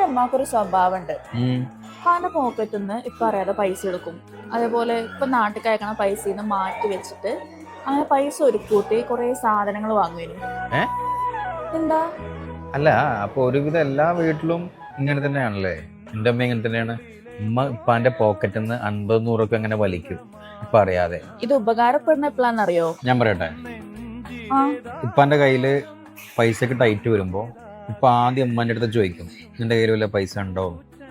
അമ്മക്കൊരു സ്വഭാവം ഉണ്ട്. ഉപ്പാന്റെ പോക്കറ്റിൽ നിന്ന് ഇപ്പൊ അറിയാതെ പൈസ എടുക്കും. അതേപോലെ ഇപ്പൊ നാട്ടിൽ അയക്കണ പൈസയിൽ നിന്ന് മാറ്റി വെച്ചിട്ട് അങ്ങനെ പൈസ ഒരുക്കൂട്ടി കുറെ സാധനങ്ങൾ വാങ്ങുന്നു. എന്താ അല്ല, അപ്പൊ ഒരുവിധം എല്ലാ വീട്ടിലും ഇങ്ങനെ തന്നെയാണല്ലേ? എന്റെ അമ്മ ഇങ്ങനെ തന്നെയാണ്. ഉമ്മ ഇപ്പാന്റെ പോക്കറ്റിൽ നിന്ന് 50-100 അങ്ങനെ വലിക്കും ഇപ്പൊ അറിയാതെ. ഇത് ഉപകാരപ്പെടുന്ന എപ്പോഴാന്നറിയോ? ഞാൻ പറയട്ടെ, ഇപ്പാന്റെ കയ്യില് പൈസക്ക് ടൈറ്റ് വരുമ്പോ ഇപ്പൊ ആദ്യം ഉമ്മാന്റെ അടുത്ത് ചോദിക്കും, നിന്റെ കയ്യിൽ വല്ല പൈസ ഉണ്ടോ?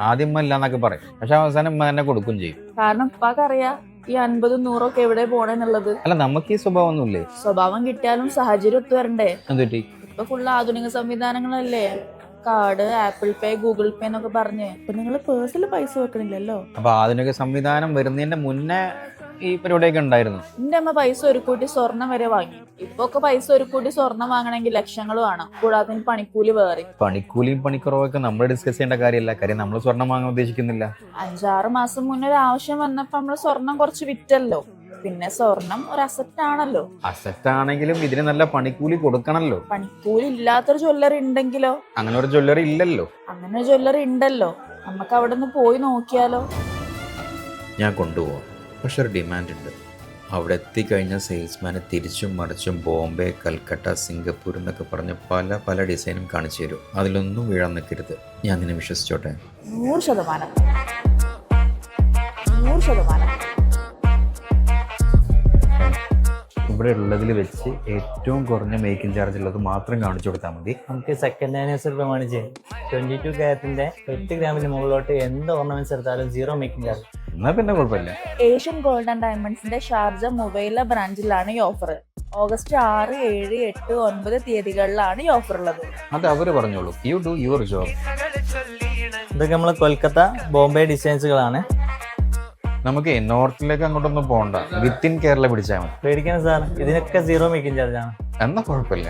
ആദ്യം ഉമ്മ ഇല്ലാന്നൊക്കെ പറയും, പക്ഷെ അവസാനം ഉമ്മ തന്നെ കൊടുക്കും ചെയ്യും. കാരണം ഉപ്പാക്കറിയാ ഈ 50-100 എവിടെ പോണെന്നുള്ളത്. അല്ല, നമുക്ക് ഈ സ്വഭാവം ഒന്നുമില്ലേ? സ്വഭാവം കിട്ടിയാലും സാഹചര്യം ഒത്തു വരണ്ടേ? എന്തുപറ്റി? ഇപ്പൊ ഫുള്ള് ആധുനിക സംവിധാനങ്ങളല്ലേ, കാർഡ്, ആപ്പിൾ പേ, ഗൂഗിൾ പേ എന്നൊക്കെ പറഞ്ഞ്. ഇപ്പൊ നിങ്ങള് പേഴ്സിൽ പൈസ വെക്കണില്ലല്ലോ. അപ്പൊ ആധുനിക സംവിധാനം വരുന്നതിന്റെ മുന്നേ ഈ പരിപാടിയൊക്കെ ഉണ്ടായിരുന്നു. എന്റെ അമ്മ പൈസ ഒരു കൂട്ടി സ്വർണം വരെ വാങ്ങി. ഇപ്പൊ ഒക്കെ പൈസ ഒരു കൂട്ടി സ്വർണം വാങ്ങണമെങ്കിൽ ലക്ഷങ്ങൾ വേണം, കൂടാതെ പണിക്കൂലി വേറെ. പണിക്കൂലിയും പണിക്കുറവൊക്കെ നമ്മൾ ഡിസ്കസ് ചെയ്യേണ്ട കാര്യമല്ല. കാര്യം നമ്മൾ സ്വർണം വാങ്ങാൻ ഉദ്ദേശിക്കുന്നില്ല. 5-6 മാസം മുന്നേ ഒരു ആവശ്യം വന്നപ്പോ നമ്മള് സ്വർണം കുറച്ച് വിറ്റല്ലോ. പിന്നെ സ്വർണം ഒരു അസറ്റ് ആണല്ലോ. അസറ്റ് ആണെങ്കിലും ഇതിന് നല്ല പണിക്കൂലി കൊടുക്കണല്ലോ. പണിക്കൂലി ഇല്ലാത്തൊരു ജ്വല്ലറി ഉണ്ടെങ്കിലോ? അങ്ങനെ ഒരു ജ്വല്ലറി ഇല്ലല്ലോ. അങ്ങനെ ഒരു ജ്വല്ലറി ഉണ്ടല്ലോ, നമുക്ക് അവിടെ നിന്ന് പോയി നോക്കിയാലോ? ഞാൻ കൊണ്ടുപോകാം, പക്ഷെ ഒരു ഡിമാൻഡ് ഉണ്ട്. അവിടെ എത്തിക്കഴിഞ്ഞാൽ സെയിൽസ്മാനെ തിരിച്ചും മറിച്ചും ബോംബെ, കൽക്കട്ട, സിംഗപ്പൂർ എന്നൊക്കെ പറഞ്ഞ് പല പല ഡിസൈനും കാണിച്ചു തരും. അതിലൊന്നും വീഴാൻ നിൽക്കരുത്. ഞാൻ നിന്നെ വിശ്വസിച്ചോട്ടെ? 100%. 100%. ഇവിടെ ഉള്ളതിൽ വെച്ച് ഏറ്റവും കുറഞ്ഞ മേക്കിംഗ് ചാർജ് ഉള്ളത് മാത്രം കാണിച്ചു കൊടുത്താൽ മതി. നമുക്ക് സെക്കൻഡ് ആനിവേഴ്സറി പ്രമാണിച്ച് 22 കാരറ്റിന്റെ 8 ഗ്രാമിന് മുകളിലോട്ട് എന്ത് ഓർണമെന്റ്സ് എടുത്താലും 0 മേക്കിംഗ് ചാർജ്. എന്നാൽ പിന്നെ കുഴപ്പമില്ല. ഏഷ്യൻ ഗോൾഡ് ആൻഡ് ഡയമണ്ട്സിന്റെ ഷാർജ മൊബൈല ബ്രാഞ്ചിലാണ് ഈ ഓഫർ. ഓഗസ്റ്റ് 6, 7, 8, 9 തീയതികളിലാണ് ഈ ഓഫർ ഉള്ളത്. അത് അവര് പറഞ്ഞോളൂ. You do your job. ഇതൊക്കെ നമ്മളെ കൊൽക്കത്ത, ബോംബെ ഡിസൈൻസുകളാണ്. നമുക്ക് നോർത്തിലേക്ക് അങ്ങോട്ടൊന്നും പോകണ്ട, വിത്തിൻ കേരള പിടിച്ചാൽ മതി. പേടിക്കണം സാർ, ഇതിനൊക്കെ 0 മേക്കിംഗ് ചാർജ് ആണ്. എന്നാ കുഴപ്പമില്ല.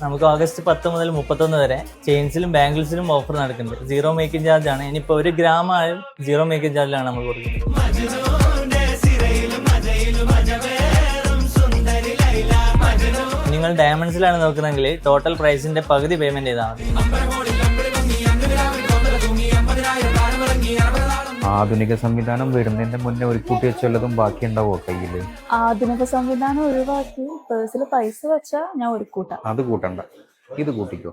നമുക്ക് ഓഗസ്റ്റ് 10 മുതൽ 31 വരെ ചെയിൻസിലും ബാംഗിൾസിലും ഓഫർ നടക്കുന്നുണ്ട്. 0 മേക്കിംഗ് ചാർജ് ആണ്. ഇനിയിപ്പോ 1 ഗ്രാം ആയാലും 0 മേക്കിംഗ് ചാർജിലാണ് നമ്മൾ കൊടുക്കുന്നത്. നിങ്ങൾ ഡയമണ്ട്സിലാണ് നോക്കുന്നതെങ്കിൽ ടോട്ടൽ പ്രൈസിന്റെ പകുതി പേയ്മെന്റ് ചെയ്താൽ മതി. ആധുനിക സംവിധാനം വരുന്നതിന്റെ മുന്നേ ഒരു കൂട്ടി വെച്ചുള്ളതും ബാക്കി ഉണ്ടാവോ കയ്യില്? ആധുനിക സംവിധാനം ഒഴിവാക്കി പേഴ്സിൽ പൈസ വെച്ചാ ഞാൻ ഒരു കൂട്ടാം. അത് കൂട്ടണ്ട, ഇത് കൂട്ടിക്കോ.